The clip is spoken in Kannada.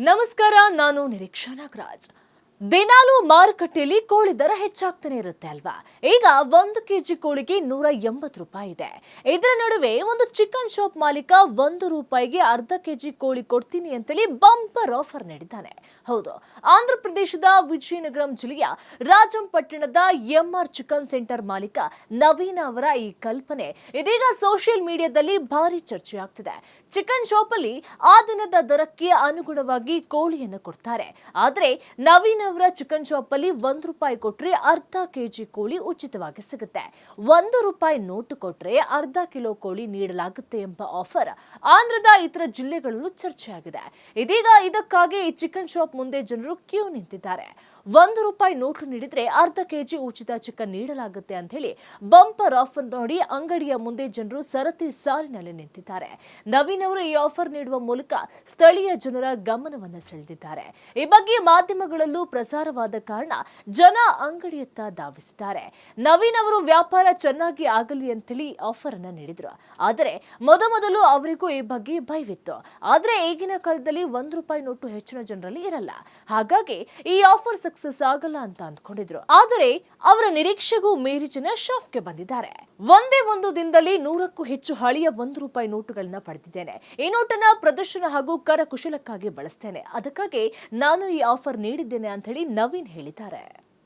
ನಮಸ್ಕಾರ, ನಾನು ನಿರೀಕ್ಷಾ ನಾಗರಾಜ್. ದಿನಾಲೂ ಮಾರುಕಟ್ಟೆಯಲ್ಲಿ ಕೋಳಿ ದರ ಹೆಚ್ಚಾಗ್ತಾನೆ ಇರುತ್ತೆ ಅಲ್ವಾ? ಈಗ 1 ಕೆಜಿ ಕೋಳಿಗೆ 180 ರೂಪಾಯಿ ಇದೆ. ಇದರ ನಡುವೆ ಒಂದು ಚಿಕನ್ ಶಾಪ್ ಮಾಲೀಕ 1 ರೂಪಾಯಿಗೆ ಅರ್ಧ ಕೆಜಿ ಕೋಳಿ ಕೊಡ್ತೀನಿ ಅಂತೇಳಿ ಬಂಪರ್ ಆಫರ್ ನೀಡಿದ್ದಾನೆ. ಹೌದು, ಆಂಧ್ರ ಪ್ರದೇಶದ ವಿಜಯನಗರಂ ಜಿಲ್ಲೆಯ ರಾಜಂಪಟ್ಟಣದ ಎಂಆರ್ ಚಿಕನ್ ಸೆಂಟರ್ ಮಾಲೀಕ ನವೀನ್ ಅವರ ಈ ಕಲ್ಪನೆ ಇದೀಗ ಸೋಷಿಯಲ್ ಮೀಡಿಯಾದಲ್ಲಿ ಭಾರಿ ಚರ್ಚೆಯಾಗ್ತಿದೆ. ಚಿಕನ್ ಶಾಪ್ ಅಲ್ಲಿ ಆ ದಿನದ ದರಕ್ಕೆ ಅನುಗುಣವಾಗಿ ಕೋಳಿಯನ್ನು ಕೊಡ್ತಾರೆ. ಆದ್ರೆ ನವೀನ್ ಅವರ ಚಿಕನ್ ಶಾಪ್ ಅಲ್ಲಿ 1 ರೂಪಾಯಿ ಕೊಟ್ರೆ ಅರ್ಧ ಕೆಜಿ ಕೋಳಿ ಉಚಿತವಾಗಿ ಸಿಗುತ್ತೆ. 1 ರೂಪಾಯಿ ನೋಟು ಕೊಟ್ರೆ ಅರ್ಧ ಕಿಲೋ ಕೋಳಿ ನೀಡಲಾಗುತ್ತೆ ಎಂಬ ಆಫರ್ ಆಂಧ್ರದ ಇತರ ಜಿಲ್ಲೆಗಳಲ್ಲೂ ಚರ್ಚೆಯಾಗಿದೆ. ಇದೀಗ ಇದಕ್ಕಾಗಿ ಈ ಚಿಕನ್ ಶಾಪ್ ಮುಂದೆ ಜನರು ಕ್ಯೂ ನಿಂತಿದ್ದಾರೆ. 1 ರೂಪಾಯಿ ನೋಟು ನೀಡಿದ್ರೆ ಅರ್ಧ ಕೆಜಿ ಉಚಿತ ಚಿಕನ್ ನೀಡಲಾಗುತ್ತೆ ಅಂತ ಹೇಳಿ ಬಂಪರ್ ಆಫರ್ ನೋಡಿ ಅಂಗಡಿಯ ಮುಂದೆ ಜನರು ಸರತಿ ಸಾಲಿನಲ್ಲಿ ನಿಂತಿದ್ದಾರೆ. ನವೀನ್ ಅವರು ಈ ಆಫರ್ ನೀಡುವ ಮೂಲಕ ಸ್ಥಳೀಯ ಜನರ ಗಮನವನ್ನು ಸೆಳೆದಿದ್ದಾರೆ. ಈ ಬಗ್ಗೆ ಮಾಧ್ಯಮಗಳಲ್ಲೂ ಪ್ರಸಾರವಾದ ಕಾರಣ ಜನ ಅಂಗಡಿಯತ್ತ ಧಾವಿಸಿದ್ದಾರೆ. ನವೀನ್ ಅವರು ವ್ಯಾಪಾರ ಚೆನ್ನಾಗಿ ಆಗಲಿ ಅಂತೇಳಿ ಆಫರ್ ಅನ್ನ ನೀಡಿದ್ರು. ಆದರೆ ಮೊದಲು ಅವರಿಗೂ ಈ ಬಗ್ಗೆ ಭಯವಿತ್ತು. ಆದ್ರೆ ಈಗಿನ ಕಾಲದಲ್ಲಿ 1 ರೂಪಾಯಿ ನೋಟು ಹೆಚ್ಚಿನ ಜನರಲ್ಲಿ ಇರಲ್ಲ. ಹಾಗಾಗಿ ಈ ಆಫರ್ ಸಕ್ಸಸ್ ಆಗಲ್ಲ ಅಂತ ಅಂದ್ಕೊಂಡಿದ್ರು. ಆದರೆ ಅವರ ನಿರೀಕ್ಷೆಗೂ ಮೀರಿ ಜನ ಶಾಪ್ಗೆ ಬಂದಿದ್ದಾರೆ. ಒಂದೇ ಒಂದು ದಿನದಲ್ಲಿ 100ಕ್ಕೂ ಹೆಚ್ಚು ಹಳೆಯ 1 ರೂಪಾಯಿ ನೋಟುಗಳನ್ನ ಪಡೆದಿದ್ದೇನೆ. ಈ ನೋಟನ್ನ ಪ್ರದರ್ಶನ ಹಾಗೂ ಕರಕುಶಲಕ್ಕಾಗಿ ಬಳಸ್ತೇನೆ. ಅದಕ್ಕಾಗಿ ನಾನು ಈ ಆಫರ್ ನೀಡಿದ್ದೇನೆ ಅಂತ ಹೇಳಿ ನವೀನ್ ಹೇಳಿದ್ದಾರೆ.